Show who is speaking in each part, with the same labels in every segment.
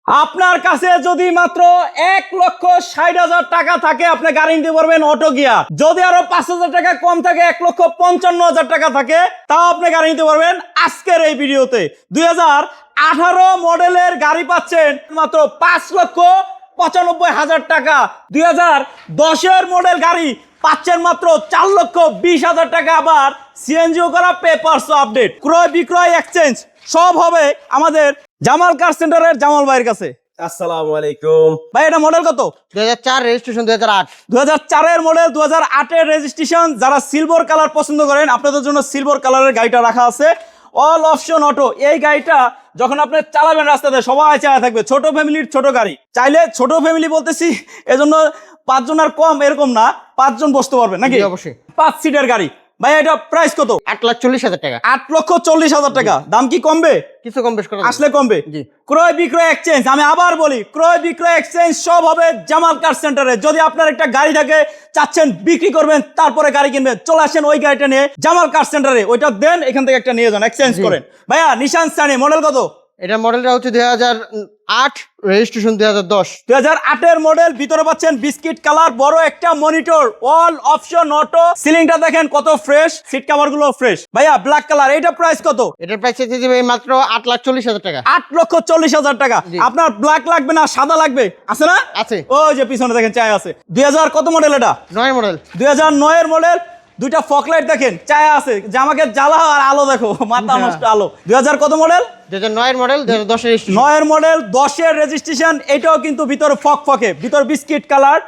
Speaker 1: আপনার কাছে যদি মাত্র 1,60,000 টাকা থাকে আপনি গাড়ি নিতে পারবেন অটো গিয়া। যদি আরো 5,000 টাকা কম থাকে 1,55,000 টাকা থাকে তাও আপনি গাড়ি নিতে পারবেন আজকের এই ভিডিওতে। 2018 মডেলের গাড়ি পাচ্ছেন মাত্র 5,95,000 টাকা। 2010 মডেল গাড়ি পাচ্ছেন মাত্র 4,20,000 টাকা। আবার সিএনজিও করা, পেপারস আপডেট, ক্রয় বিক্রয় এক্সচেঞ্জ সব হবে আমাদের জামাল কার সেন্টারের জামাল ভাইয়ের কাছে।
Speaker 2: আসসালামু আলাইকুম
Speaker 1: ভাই এটা মডেল কত?
Speaker 3: 2004 রেজিস্ট্রেশন 2008
Speaker 1: 2004 এর মডেল, 2008 এর রেজিস্ট্রেশন। যারা সিলভার কালার পছন্দ করেন আপনাদের জন্য সিলভার কালারের গাড়িটা রাখা আছে। All option auto. এই গাড়িটা যখন আপনি চালাবেন রাস্তাতে সবাই চায় থাকবে। ছোট ফ্যামিলির ছোট গাড়ি, চাইলে ছোট ফ্যামিলি বলতেছি এজন্য 5 জন আর কম এরকম না, 5 জন বসতে পারবেন নাকি?
Speaker 3: অবশ্যই
Speaker 1: 5 সিটের গাড়ি। ভাই এটা প্রাইস কত?
Speaker 3: 8,40,000 টাকা।
Speaker 1: 8,40,000 টাকা। দাম কি কমবে?
Speaker 3: কিছু কম বেশ করা
Speaker 1: আসলে কমবে।
Speaker 3: জি।
Speaker 1: ক্রয় বিক্রয় এক্সচেঞ্জ, আমি আবার বলি ক্রয় বিক্রয় এক্সচেঞ্জ সব হবে জামাল কার সেন্টারে। যদি আপনার একটা গাড়ি থাকে চাচ্ছেন বিক্রি করবেন তারপরে গাড়ি কিনবেন, চলে আসেন ওই গাড়িটা নিয়ে জামাল কার সেন্টারে, ওইটা দেন এখান থেকে একটা নিয়ে যান, এক্সচেঞ্জ করেন। ভাইয়া নিশান সানি মডেল কত?
Speaker 3: এটা মডেলটা হচ্ছে 2008 রেজিস্ট্রেশন 2010।
Speaker 1: 2008 এর মডেল। ভিতরে পাচ্ছেন বিস্কিট কালার, বড় একটা মনিটর, অল অপশন অটো। সিলিংটা দেখেন কত ফ্রেশ, সিট কভার গুলো ফ্রেশ। ভাইয়া ব্ল্যাক কালার, এটা প্রাইস কত?
Speaker 3: এটার প্রাইস হচ্ছে যে ভাই মাত্র 8,40,000 টাকা।
Speaker 1: 8,40,000 টাকা।
Speaker 3: জি।
Speaker 1: আপনার ব্ল্যাক লাগবে না সাদা লাগবে? আছে না?
Speaker 3: আছে।
Speaker 1: ওই যে পিছনে দেখেন চায় আছে। 2000 কত মডেল এটা?
Speaker 3: 9 মডেল।
Speaker 1: 2009 এর মডেল। দুইটা ফকলাইট দেখেন চায় আছে, যে আমাকে জ্বালা আর আলো দেখো, মাথা নষ্ট আলো। 2000 কত মডেল?
Speaker 3: 2009 model 2010 registration.
Speaker 1: 9 এর মডেল, 10 এর রেজিস্ট্রেশন। এটাও কিন্তু ভিতরে ফকে, ভিতর biscuit colour,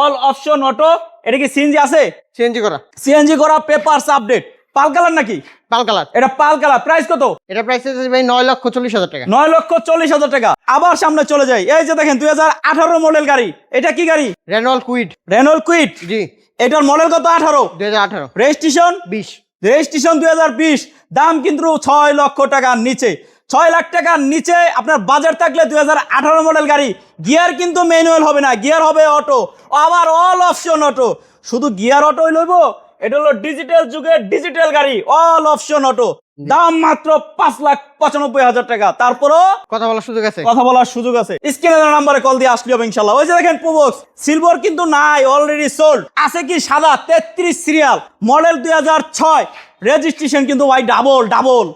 Speaker 1: all option auto. এটা কি সিএনজি আছে?
Speaker 3: সিএনজি করা।
Speaker 1: সিএনজি করা, পেপারস আপডেট। পাল কালার নাকি?
Speaker 3: পাল কালার।
Speaker 1: এটা পাল কালার। প্রাইস কত?
Speaker 3: এটা প্রাইস হচ্ছে ভাই 9,40,000 টাকা।
Speaker 1: 9,40,000 টাকা। আবার সামনে চলে যাই, এই যে দেখেন 2018 মডেল গাড়ি। এটা কি গাড়ি?
Speaker 3: Renault Kwid.
Speaker 1: Renault Kwid.
Speaker 3: জি।
Speaker 1: এটার মডেল কত? 18।
Speaker 3: 2018
Speaker 1: রেজিস্ট্রেশন
Speaker 3: 20।
Speaker 1: রেজিস্ট্রেশন 2020। দাম কিন্তু 6 লক্ষ টাকার নিচে। 6 লাখ টাকার নিচে আপনার বাজার থাকলে 2018 মডেল গাড়ি। গিয়ার কিন্তু ম্যানুয়াল হবে না, গিয়ার হবে অটো, আবার অল অপশন অটো। শুধু গিয়ার অটোই লইব? এটা হলো ডিজিটাল যুগের ডিজিটাল গাড়ি, অল অপশন অটো। দাম মাত্র 5,95,000 টাকা। তারপরও
Speaker 3: কথা বলার সুযোগ আছে।
Speaker 1: কথা বলার সুযোগ আছে। স্ক্রিনের নাম্বারে কল দিয়ে আসলে হবে ইনশাআল্লাহ। ওই যে দেখেন প্রবক্স, সিলভার কিন্তু নাই, অলরেডি সোল্ড। আছে কি সাদা 33 সিরিয়াল, মডেল 2006, রেজিস্ট্রেশন কিন্তু ভাই ডাবল
Speaker 3: 12।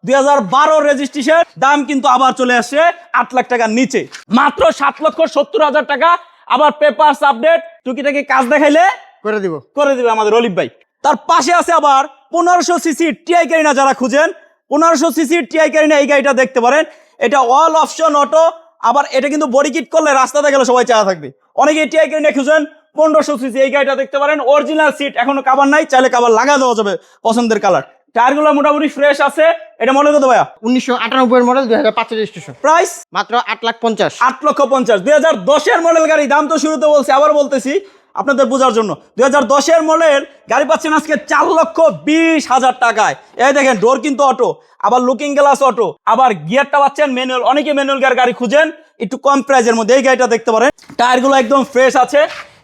Speaker 1: 2012 রেজিস্ট্রেশন। দাম কিন্তু আবার চলে আসছে 8 লাখ টাকার নিচে, মাত্র 7,70,000 টাকা। আবার পেপারস আপডেট, টুকিটাকি কাজ দেখাইলে
Speaker 3: করে দিব
Speaker 1: দিবে আমাদের অলিভ ভাই। তার পাশে আছে আবার 1500 সিসি টিআই ক্যারিনা। যারা খুঁজেন 1500 সিসি টিআই ক্যারিনা, এই গাড়িটা দেখতে পারেন। এটা অল অপশন অটো। আবার এটা কিন্তু বডি কিট করলে রাস্তাতে গেলে সবাই চাওয়া থাকবে। অনেকে টিআই ক্যারিনা খুঁজেন, 1500 সিসি এই গাড়িটা দেখতে পারেন। অরিজিনাল সিট, এখনো কাভার নাই, চাইলে কাভার লাগা দেওয়া যাবে পছন্দের কালার। টায়ারগুলো মোটামুটি ফ্রেশ আছে। এটা মনে কত ভাইয়া?
Speaker 3: 1998 এর মডেল 2005 রেজিস্ট্রেশন।
Speaker 1: প্রাইস
Speaker 3: মাত্র 8,50,000।
Speaker 1: 8,50,000। 2010 এর মডেল গাড়ি। দাম তো শুরুতে বলছি, আবার বলতেছি আপনাদের বোঝার জন্য। 2010 এর মডেল গাড়ি পাচ্ছেন আজকে 4,20,000 টাকায়। এই দেখেন ডোর কিন্তু অটো, আবার লুকিং গ্লাস অটো, আবার গিয়ারটা পাচ্ছেন ম্যানুয়াল। অনেকে ম্যানুয়াল গাড়ি খুঁজেন একটু কম প্রাইসের মধ্যে, এই গাড়িটা দেখতে পারেন। টায়ারগুলো একদম ফ্রেশ আছে।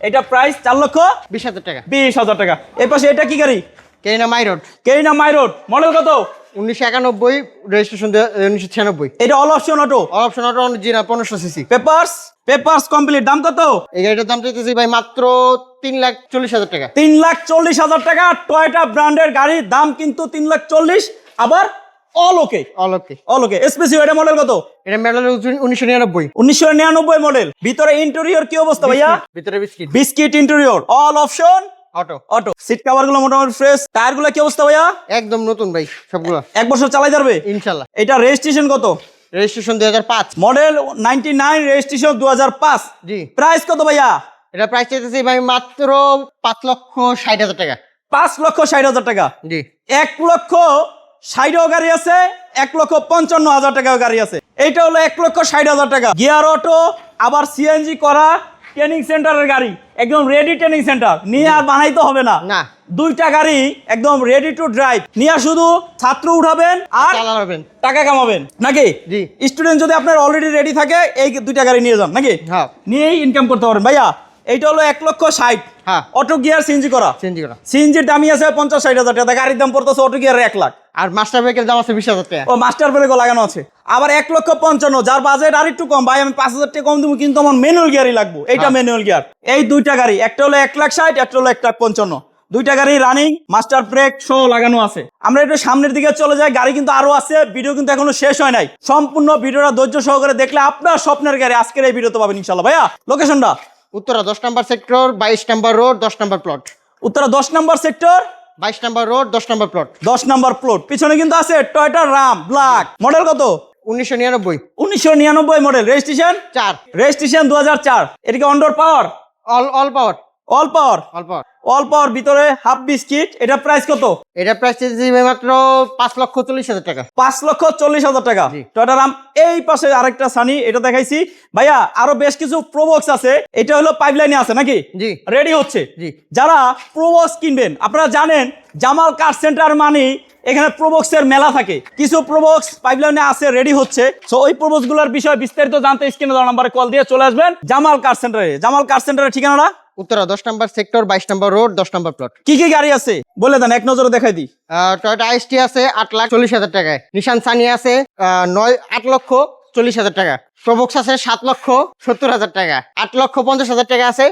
Speaker 1: এটা প্রাইস
Speaker 3: 4,20,000 টাকা।
Speaker 1: 4,20,000 টাকা। এই পাশে এটা কি গাড়ি?
Speaker 3: কেরিনা মাইরোড।
Speaker 1: কেরিনা মাইরোড। মডেল কত?
Speaker 3: 1991 রেজিস্ট্রেশন 1996।
Speaker 1: এটা all option auto.
Speaker 3: Option auto original 1500 CC.
Speaker 1: Papers complete. দাম কত?
Speaker 3: এই গাড়িটার দাম চাইতেছি ভাই মাত্র 3,40,000 টাকা।
Speaker 1: 3,40,000 টাকা। টয়োটা ব্র্যান্ডের গাড়ি, দাম কিন্তু 3,40,000। আবার অল ওকে। স্পেসিফিক। এটা মডেল কত?
Speaker 3: এটা মডেল 1999।
Speaker 1: 1999 মডেল। ভিতরে ইন্টেরিয়র কি অবস্থা ভাইয়া?
Speaker 3: ভিতরে biscuit.
Speaker 1: Biscuit interior, all option
Speaker 3: auto.
Speaker 1: Seat cover গুলো মোটামুটি ফ্রেশ। টায়ার গুলো কি অবস্থা ভাইয়া?
Speaker 3: একদম নতুন ভাই সবগুলো।
Speaker 1: 1 বছর চালাই যাবে
Speaker 3: ইনশাআল্লাহ।
Speaker 1: এটা রেজিস্ট্রেশন কত?
Speaker 3: রেজিস্ট্রেশন 2005।
Speaker 1: Model 99, registration 2005।
Speaker 3: জি।
Speaker 1: প্রাইস কত ভাইয়া?
Speaker 3: এটা প্রাইস চাইতেছি ভাই মাত্র 5,60,000 টাকা।
Speaker 1: 5,60,000 টাকা।
Speaker 3: জি।
Speaker 1: 1,60,000 গাড়ি আছে, 1,55,000 টাকাও গাড়ি আছে। এইটা হলো 1,60,000 টাকা। গিয়ার অটো, আবার সিএনজি করা, ট্রেনিং সেন্টারের গাড়ি, একদম রেডি ট্রেনিং সেন্টার। নিয়ে আর বানাইতে হবে না। দুইটা গাড়ি একদম রেডি টু ড্রাইভ। নিয়ে শুধু ছাত্র উঠাবেন আর
Speaker 3: চালাবেন,
Speaker 1: টাকা কামাবেন নাকি?
Speaker 3: জি।
Speaker 1: স্টুডেন্ট যদি আপনার অলরেডি রেডি থাকে এই দুইটা গাড়ি নিয়ে যান নাকি?
Speaker 3: হ্যাঁ।
Speaker 1: নিয়েই ইনকাম করতে পারেন। ভাইয়া এইটা হলো 1,60,000
Speaker 3: হ্যাঁ
Speaker 1: অটো গিয়ার সিএনজি করা।
Speaker 3: চেঞ্জ করা।
Speaker 1: সিএনজির দামই আছে 50-60 হাজার টাকা, গাড়ির দাম পড়তেছে অটো গিয়ারের 1 লাখ।
Speaker 3: আর মাস্টার ব্রেকের দাম আছে 20,000 টাকা।
Speaker 1: ও মাস্টার ব্রেকও লাগানো আছে। আবার 1,55,000, যার বাজেট আর একটু কম, ভাই আমি 5,000 টাকা কম দেবো কিন্তু আমার ম্যানুয়াল গিয়ারই লাগবে, এইটা ম্যানুয়াল গিয়ার। এই দুইটা গাড়ি, একটা হলো 1,60,000, একটা হলো 1,55,000, দুইটা গাড়ি রানিং মাস্টার ব্রেক সহ লাগানো আছে। আমরা একটু সামনের দিকে চলে যাই, গাড়ি কিন্তু আরো আছে, ভিডিও কিন্তু এখনো শেষ হয় নাই। সম্পূর্ণ ভিডিওটা ধৈর্য সহকারে দেখলে আপনার স্বপ্নের গাড়ি আজকের এই ভিডিওতে পাবেন ইনশাল্লাহ। ভাইয়া লোকেশনটা?
Speaker 3: উত্তরা 10 নম্বর সেক্টর, 22 নম্বর রোড, 10 নম্বর প্লট।
Speaker 1: উত্তরা 10 নম্বর সেক্টর,
Speaker 3: 22 নম্বর রোড, 10 নম্বর প্লট।
Speaker 1: 10 নম্বর প্লট। পিছনে কিন্তু আছে টয়োটা রাম ব্ল্যাক, মডেল কত?
Speaker 3: 1999।
Speaker 1: 1999 মডেল, রেজিস্ট্রেশন
Speaker 3: 4।
Speaker 1: রেজিস্ট্রেশন 2004। এদিকে অন্ডোর power,
Speaker 3: all power.
Speaker 1: All power,
Speaker 3: all power.
Speaker 1: All power, ভিতরে হাফ বিস্কিট। এটা প্রাইস কত?
Speaker 3: এটা প্রাইস দিবে মাত্র 5,40,000 টাকা।
Speaker 1: 5,40,000 টাকা।
Speaker 3: জি।
Speaker 1: টয়োটা রাম। এই পাশে আরেকটা সানি, এটা দেখাইছি ভাইয়া। আরো বেশ কিছু প্রোবক্স আছে, এটা হলো পাইপলাইনে আছে নাকি?
Speaker 3: জি
Speaker 1: রেডি হচ্ছে।
Speaker 3: জি।
Speaker 1: যারা প্রোবক্স কিনবেন, আপনারা জানেন জামাল কার সেন্টার মানে এখানে প্রোবক্সের মেলা থাকে। কিছু প্রোবক্স পাইপলাইনে আছে, রেডি হচ্ছে। সো ওই প্রোবক্স গুলোর বিষয়ে বিস্তারিত জানতে স্ক্রিনে দেওয়া নাম্বারে কল দিয়ে চলে আসবেন জামাল কার সেন্টারে। জামাল কার সেন্টারের ঠিকানাটা?
Speaker 3: উত্তরা 10 নম্বর সেক্টর, 22 নম্বর রোড, 10 নম্বর প্লট।
Speaker 1: কি কি গাড়ি আছে বলে দেন, এক নজরে দেখাই দিই।
Speaker 3: টয়োটা আইএসটি আছে 8,40,000 টাকায়। নিশান সানি আছে 8,40,000 টাকা। প্রবক্স আছে 7,70,000 টাকা। 8,50,000 টাকা আছে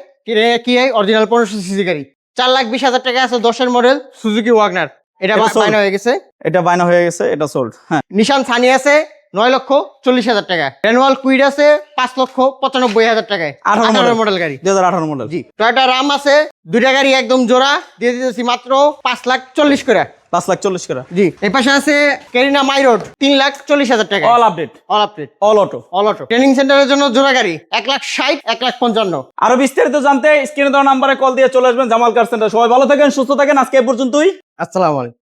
Speaker 3: কি অরিজিনাল 1500 সিসি গাড়ি। 4,20,000 টাকা আছে 10-এর মডেল সুজুকি ওয়াগনার। এটা
Speaker 1: এটা sold।
Speaker 3: বাইনা হয়ে গেছে।
Speaker 1: এটা বায়না হয়ে গেছে, এটা সোল্ড। হ্যাঁ,
Speaker 3: নিশান সানি আছে 9,40,000 টাকা। রেনওয়াল কুইড আছে 5,95,000 টাকায়।
Speaker 1: 18
Speaker 3: মডেল গাড়ি।
Speaker 1: 2018 মডেল।
Speaker 3: জি। টয়োটা রাম আছে দুইটা গাড়ি একদম জোড়া, দিয়ে দিতেছি মাত্র 5,40,000 করে।
Speaker 1: 5,40,000 করে।
Speaker 3: জি। এই পাশে আছে ক্যারিনা মাইরোড 3,40,000 টাকা।
Speaker 1: All update,
Speaker 3: all update,
Speaker 1: all auto.
Speaker 3: All auto. Training সেন্টারের জন্য জোড়া গাড়ি 1,60,000, 1,55,000।
Speaker 1: আরো বিস্তারিত জানতে স্ক্রিনে দেওয়া নাম্বারে কল দিয়ে চলে আসবেন জামাল কার সেন্টার। সবাই ভালো থাকেন, সুস্থ থাকেন। আজকে এই পর্যন্তই।
Speaker 3: আসসালামু আলাইকুম।